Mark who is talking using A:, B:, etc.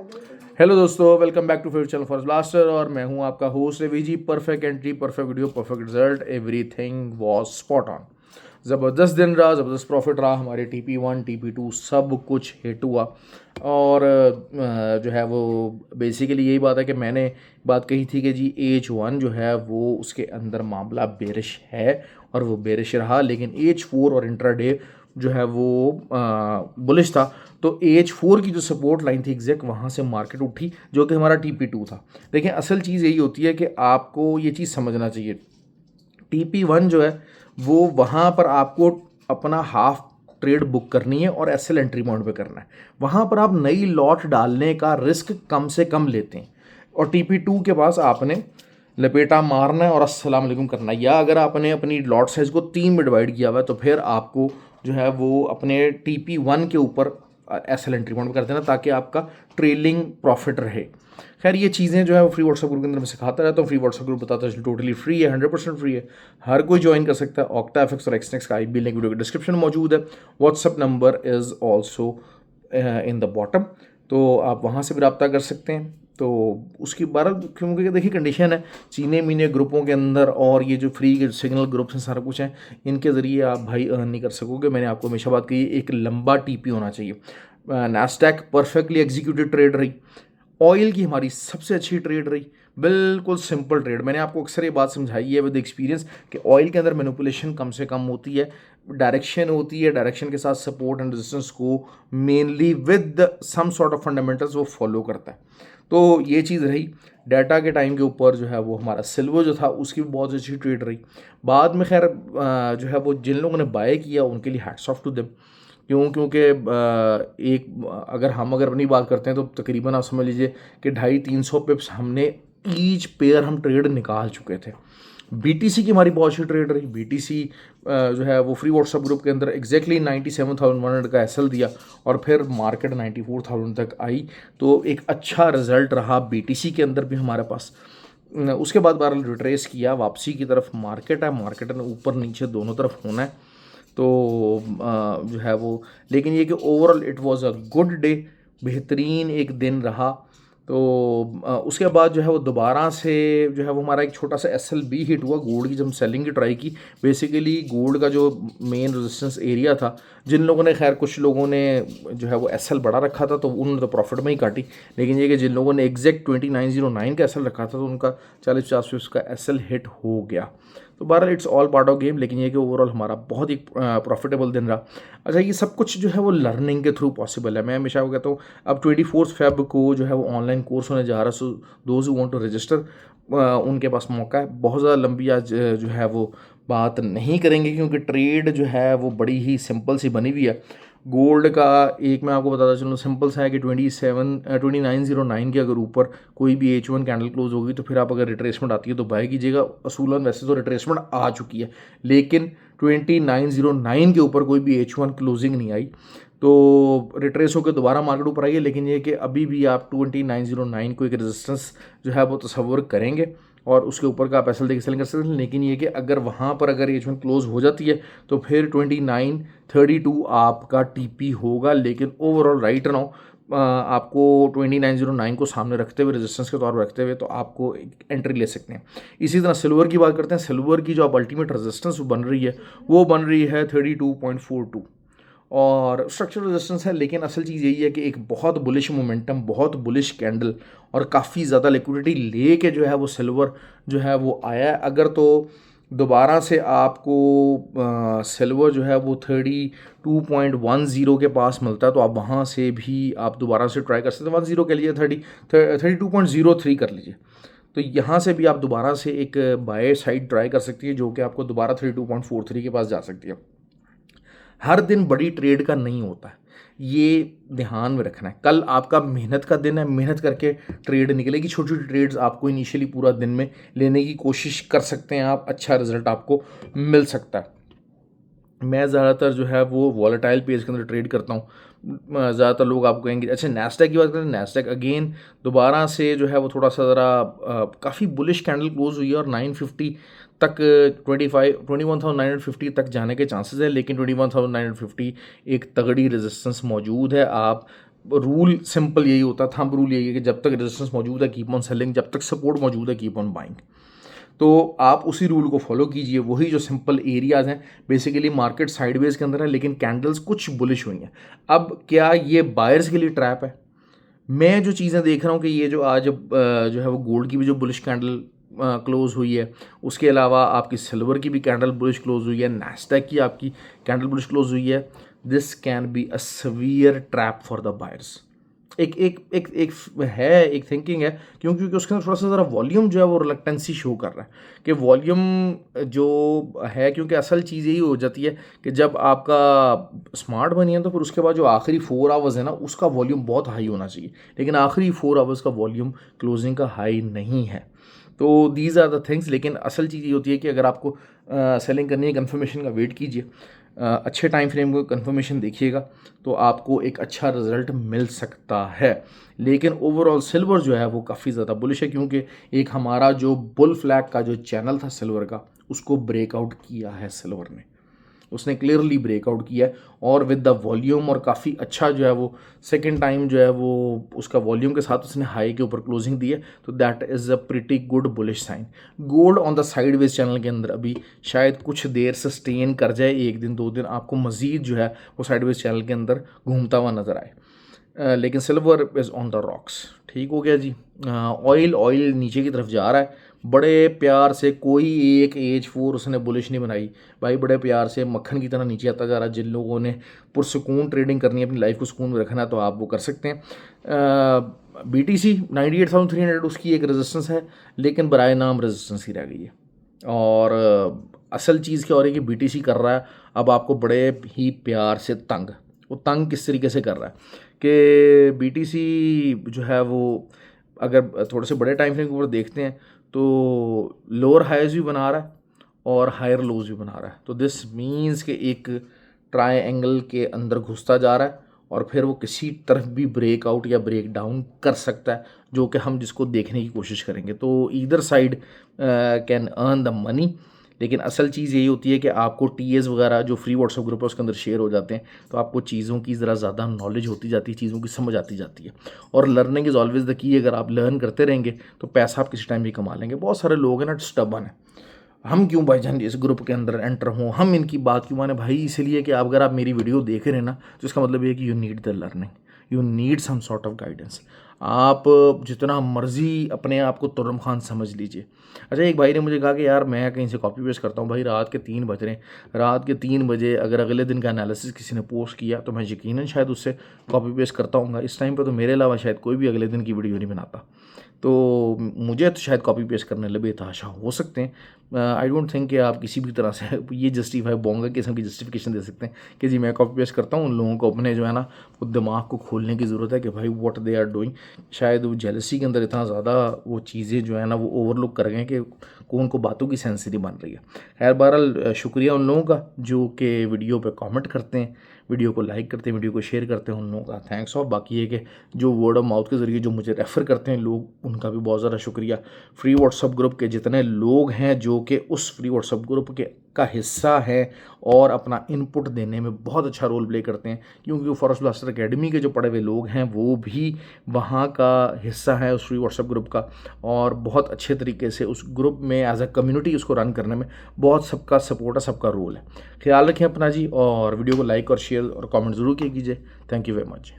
A: Hello दोस्तों, welcome back to favourite channel for blaster और मैं हूं आपका host Ravi ji. Perfect entry, perfect video, perfect result, everything was spot on. ज़बरदस्त दिन रहा, ज़बरदस्त प्रॉफिट रहा। हमारे TP1 TP2 सब कुछ हिट हुआ। और जो है वो बेसिकली यही बात है कि मैंने बात कही थी कि जी H1 जो है वो उसके अंदर मामला बेरिश है और वो बेरिश रहा, लेकिन H4 और इंट्राडे जो है वो बुलिश था। तो H4 की जो सपोर्ट लाइन थी एग्जैक्ट वहाँ से मार्केट उठी, जो कि हमारा TP2 था। देखिए, असल चीज़ यही होती है कि आपको ये चीज़ समझना चाहिए। TP1 जो है वो वहाँ पर आपको अपना हाफ ट्रेड बुक करनी है और SL एंट्री पॉइंट पे करना है। वहाँ पर आप नई लॉट डालने का रिस्क कम से कम लेते हैं, और TP2 के पास आपने लपेटा मारना है और अस्सलाम वालेकुम करना है। या अगर आपने अपनी लॉट साइज को 3 में डिवाइड किया हुआ है तो फिर आपको जो है वो अपने TP1 के ऊपर SL एंट्री पॉइंट कर देना, ताकि आपका ट्रेलिंग प्रॉफिट रहे। खैर, ये चीज़ें जो है वो फ्री व्हाट्सएप ग्रुप के अंदर मैं सिखाता रहता हूँ। फ्री व्हाट्सएप ग्रुप बताता है टोटली फ्री है, 100% फ्री है, हर कोई ज्वाइन कर सकता है। ऑक्टा एफएक्स और एक्सनेक्स का IB लिंक वीडियो के डिस्क्रिप्शन में मौजूद है। WhatsApp number is also in the bottom, तो आप वहाँ से भी रब्ता कर सकते हैं। तो उसकी बारह, क्योंकि देखिए कंडीशन है चीने मीने ग्रुपों के अंदर, और ये जो फ्री के सिग्नल ग्रुप्स हैं सारा कुछ है, इनके ज़रिए आप भाई अर्न नहीं कर सकोगे। मैंने आपको हमेशा बात कही, एक लंबा TP होना चाहिए। नास्डैक परफेक्टली एग्जीक्यूटेड ट्रेड रही। ऑयल की हमारी सबसे अच्छी ट्रेड रही, बिल्कुल सिंपल ट्रेड। मैंने आपको अक्सर ये बात समझाई है विद एक्सपीरियंस कि ऑयल के अंदर मैनिपुलेशन कम से कम होती है, डायरेक्शन होती है, डायरेक्शन के साथ सपोर्ट एंड रेजिस्टेंस को mainly with some sort of fundamentals वो फॉलो करता है। तो ये चीज़ रही। डाटा के टाइम के ऊपर जो है वो हमारा सिल्वर जो था उसकी भी बहुत अच्छी ट्रेड रही। बाद में खैर जो है वो जिन लोगों ने बाय किया उनके लिए हैट्स ऑफ टू देम। क्योंकि अगर अपनी बात करते हैं तो तकरीबन आप समझ लीजिए कि 250-300 पिप्स हमने ईच पेयर हम ट्रेड निकाल चुके थे। BTC की हमारी बहुत अच्छी ट्रेड रही। BTC जो है वो फ्री व्हाट्सएप ग्रुप के अंदर एग्जैक्टली 97,100 का SL दिया और फिर मार्केट 94,000 तक आई। तो एक अच्छा रिजल्ट रहा BTC के अंदर भी हमारे पास। उसके बाद बहरहाल रिट्रेस किया वापसी की तरफ। मार्केट है, मार्केट ने ऊपर नीचे दोनों तरफ होना है। तो जो है वो, लेकिन ये कि overall it was a good day, बेहतरीन एक दिन रहा। तो उसके बाद जो है वो दोबारा से जो है वो हमारा एक छोटा सा SLB हिट हुआ गोल्ड की, जब हम सेलिंग की ट्राई की। बेसिकली गोल्ड का जो मेन रेजिस्टेंस एरिया था, जिन लोगों ने, खैर कुछ लोगों ने जो है वो SL बड़ा रखा था तो उन्होंने तो प्रॉफिट में ही काटी, लेकिन ये कि जिन लोगों ने एग्जैक्ट 2909 का SL रखा था तो उनका 40-50 का SL हिट हो गया। तो बहरहाल it's all part of game, लेकिन ये कि ओवरऑल हमारा बहुत ही प्रॉफिटेबल दिन रहा। अच्छा, ये सब कुछ जो है वो लर्निंग के थ्रू पॉसिबल है। मैं हमेशा वो कहता हूँ, अब 24 फेब को जो है वो ऑनलाइन कोर्स होने जा रहा है। So those who want to register, उनके पास मौका है। बहुत ज़्यादा लंबी आज जो है वो बात नहीं करेंगे, क्योंकि ट्रेड जो है वो बड़ी ही सिंपल सी बनी हुई है। गोल्ड का एक मैं आपको बताता चलूँ, सिंपल सा है कि 2909 के अगर ऊपर कोई भी H1 कैंडल क्लोज होगी तो फिर आप अगर रिट्रेसमेंट आती है तो बाय कीजिएगा। असूलन वैसे तो रिट्रेसमेंट आ चुकी है, लेकिन 2909 के ऊपर कोई भी H1 क्लोजिंग नहीं आई, तो रिट्रेस होकर दोबारा मार्केट ऊपर आई है। लेकिन ये कि अभी भी आप 2909 को एक रेजिस्टेंस जो है वो तस्वर करेंगे और उसके ऊपर का आप SL देकर सेलिंग कर सकते हैं। लेकिन ये कि अगर वहाँ पर अगर H1 क्लोज हो जाती है तो फिर 2932 आपका TP होगा। लेकिन ओवरऑल राइट नाउ आपको 2909 को सामने रखते हुए, रेजिस्टेंस के तौर पर रखते हुए, तो आपको एक एंट्री ले सकते हैं। इसी तरह सिल्वर की बात करते हैं। सिल्वर की जो अब अल्टीमेट रेजिस्टेंस बन रही है वो बन रही है 32.42, और स्ट्रक्चरल रेजिस्टेंस है। लेकिन असल चीज़ यही है कि एक बहुत बुलिश मोमेंटम, बहुत बुलिश कैंडल और काफ़ी ज़्यादा लिक्विडिटी लेके जो है वो सिल्वर जो है वो आया है। अगर तो दोबारा से आपको सिल्वर जो है वो 32.10 के पास मिलता है तो आप वहाँ से भी आप दोबारा से ट्राई कर सकते हैं। 10 के लिए 32.03 कर लीजिए, तो यहाँ से भी आप दोबारा से एक बाय साइड ट्राई कर सकती है, जो कि आपको दोबारा 32.43 के पास जा सकती है। हर दिन बड़ी ट्रेड का नहीं होता है, ये ध्यान में रखना है। कल आपका मेहनत का दिन है, मेहनत करके ट्रेड निकलेगी। छोटी छोटी ट्रेड्स आपको इनिशियली पूरा दिन में लेने की कोशिश कर सकते हैं आप, अच्छा रिजल्ट आपको मिल सकता है। मैं ज़्यादातर जो है वो वॉलेटाइल पेज के अंदर ट्रेड करता हूँ। ज़्यादातर लोग आपको कहेंगे, अच्छा नैस्डैक की बात करें, नैस्डैक अगेन दोबारा से जो है वो थोड़ा सा ज़रा काफ़ी बुलिश कैंडल क्लोज हुई है और 950 तक 21,950 तक जाने के चांसेस है। लेकिन 21,950 एक तगड़ी रेजिस्टेंस मौजूद है। आप रूल सिंपल यही होता है, थंब रूल यही है कि जब तक रेजिस्टेंस मौजूद है कीप ऑन सेलिंग, जब तक सपोर्ट मौजूद है कीप ऑन बाइंग। तो आप उसी रूल को फॉलो कीजिए, वही जो सिंपल एरियाज हैं। बेसिकली मार्केट साइडवेज के अंदर है लेकिन कैंडल्स कुछ बुलिश हुई हैं। अब क्या ये बायर्स के लिए ट्रैप है? मैं जो चीज़ें देख रहा हूँ कि ये जो आज जो है वो गोल्ड की भी जो बुलिश कैंडल क्लोज हुई है, उसके अलावा आपकी सिल्वर की भी कैंडल बुलिश क्लोज हुई है, नैस्डैक की आपकी कैंडल बुलिश क्लोज हुई है। This can be a severe trap for the buyers. एक एक एक एक है, एक थिंकिंग है, क्योंकि उसके अंदर थोड़ा सा ज़रा वॉल्यूम जो है वो रिलक्टेंसी शो कर रहा है कि वॉल्यूम जो है, क्योंकि असल चीज़ यही हो जाती है कि जब आपका स्मार्ट बनी है तो फिर उसके बाद जो आखिरी 4 आवर्स है ना उसका वॉल्यूम बहुत हाई होना चाहिए, लेकिन आखिरी 4 आवर्स का वॉल्यूम क्लोजिंग का हाई नहीं है। तो दीज आर द थिंग्स। लेकिन असल चीज़ ये होती है कि अगर आपको सेलिंग करनी है, कन्फर्मेशन का वेट कीजिए, अच्छे टाइम फ्रेम को कन्फर्मेशन देखिएगा तो आपको एक अच्छा रिजल्ट मिल सकता है। लेकिन ओवरऑल सिल्वर जो है वो काफ़ी ज़्यादा बुलिश है, क्योंकि एक हमारा जो बुल फ्लैग का जो चैनल था सिल्वर का, उसको ब्रेकआउट किया है सिल्वर ने, उसने क्लियरली ब्रेकआउट किया है और विद द वॉल्यूम, और काफ़ी अच्छा जो है वो सेकेंड टाइम जो है वो उसका वॉल्यूम के साथ उसने हाई के ऊपर क्लोजिंग दी है। तो that is a pretty good bullish sign. Gold on the sideways channel के अंदर अभी शायद कुछ देर सस्टेन कर जाए, 1 दिन 2 दिन आपको मज़ीद जो है वो साइडवेज चैनल के अंदर घूमता हुआ नज़र आए। लेकिन silver is on the rocks. ठीक हो गया जी। ऑयल नीचे की तरफ जा रहा है, बड़े प्यार से, कोई एक एज 4 उसने बुलिश नहीं बनाई भाई, बड़े प्यार से मक्खन की तरह नीचे आता जा रहा है। जिन लोगों ने पुरसुकून ट्रेडिंग करनी है, अपनी लाइफ को सुकून में रखना है, तो आप वो कर सकते हैं। BTC 98,300 उसकी एक रेजिस्टेंस है, लेकिन बराए नाम रेजिस्टेंस ही रह गई है। और असल चीज़ क्या हो रही है कि BTC कर रहा है अब आपको बड़े ही प्यार से तंग। वो तंग किस तरीके से कर रहा है कि BTC जो है वो अगर थोड़े से बड़े टाइम फ्रेम के ऊपर देखते हैं तो लोअर हाइज भी बना रहा है और हायर लोज भी बना रहा है। तो दिस मीन्स कि एक ट्रायंगल के अंदर घुसता जा रहा है और फिर वो किसी तरफ भी ब्रेकआउट या ब्रेक डाउन कर सकता है, जो कि हम जिसको देखने की कोशिश करेंगे। तो either side can earn the money. लेकिन असल चीज़ यही होती है कि आपको TS वगैरह जो फ्री व्हाट्सएप ग्रुप है उसके अंदर शेयर हो जाते हैं, तो आपको चीज़ों की ज़रा ज़्यादा नॉलेज होती जाती है, चीज़ों की समझ आती जाती है। और learning is always the key. अगर आप लर्न करते रहेंगे तो पैसा आप किसी टाइम भी कमा लेंगे। बहुत सारे लोग हैं ना स्टबन है, हम क्यों भाईजान इस ग्रुप के अंदर एंटर हों, हम इनकी बात क्यों माने भाई? इसलिए कि अगर आप मेरी वीडियो देख रहे हैं ना तो इसका मतलब ये है कि you need the learning, you need some sort of guidance. आप जितना मर्जी अपने आप को तुर्रम खान समझ लीजिए। अच्छा, एक भाई ने मुझे कहा कि यार मैं कहीं से कॉपी पेस्ट करता हूँ, भाई रात के 3 बज रहे हैं, रात के 3 बजे अगर अगले दिन का एनालिसिस किसी ने पोस्ट किया तो मैं यकीनन शायद उससे कॉपी पेस्ट करता हूँ। इस टाइम पर तो मेरे अलावा शायद कोई भी अगले दिन की वीडियो नहीं बनाता, तो मुझे तो शायद कॉपी पेस्ट करने लगे बेतहाशा हो सकते हैं। आई डोंट थिंक कि आप किसी भी तरह से ये जस्टिफाई बोंगा किस्म की जस्टिफिकेशन दे सकते हैं कि जी मैं कॉपी पेस्ट करता हूँ। उन लोगों को अपने जो है ना वो दिमाग को खोलने की ज़रूरत है कि भाई व्हाट दे आर डूइंग। शायद वो जेलसी के अंदर इतना ज़्यादा वो चीज़ें जो है ना वो ओवरलुक कर गए कि कौन को बातों की सेंसिटी बन रही है। खैर बहरहाल शुक्रिया उन लोगों का जो कि वीडियो पे कमेंट करते हैं, वीडियो को लाइक करते हैं, वीडियो को शेयर करते हैं, उन लोगों का थैंक्स। और बाकी ये कि जो वर्ड ऑफ माउथ के ज़रिए जो मुझे रेफ़र करते हैं लोग, उनका भी बहुत ज़्यादा शुक्रिया। फ्री व्हाट्सएप ग्रुप के जितने लोग हैं जो कि उस फ्री व्हाट्सएप ग्रुप के का हिस्सा है और अपना इनपुट देने में बहुत अच्छा रोल प्ले करते हैं, क्योंकि वो फॉरेस्ट ब्लास्टर एकेडमी के जो पढ़े हुए लोग हैं वो भी वहाँ का हिस्सा है उस फ्री व्हाट्सएप ग्रुप का, और बहुत अच्छे तरीके से उस ग्रुप में एज अ कम्युनिटी उसको रन करने में बहुत सबका सपोर्ट है, सबका रोल है। ख्याल रखें अपना जी, और वीडियो को लाइक और शेयर और कमेंट ज़रूर कीजिए। Thank you very much.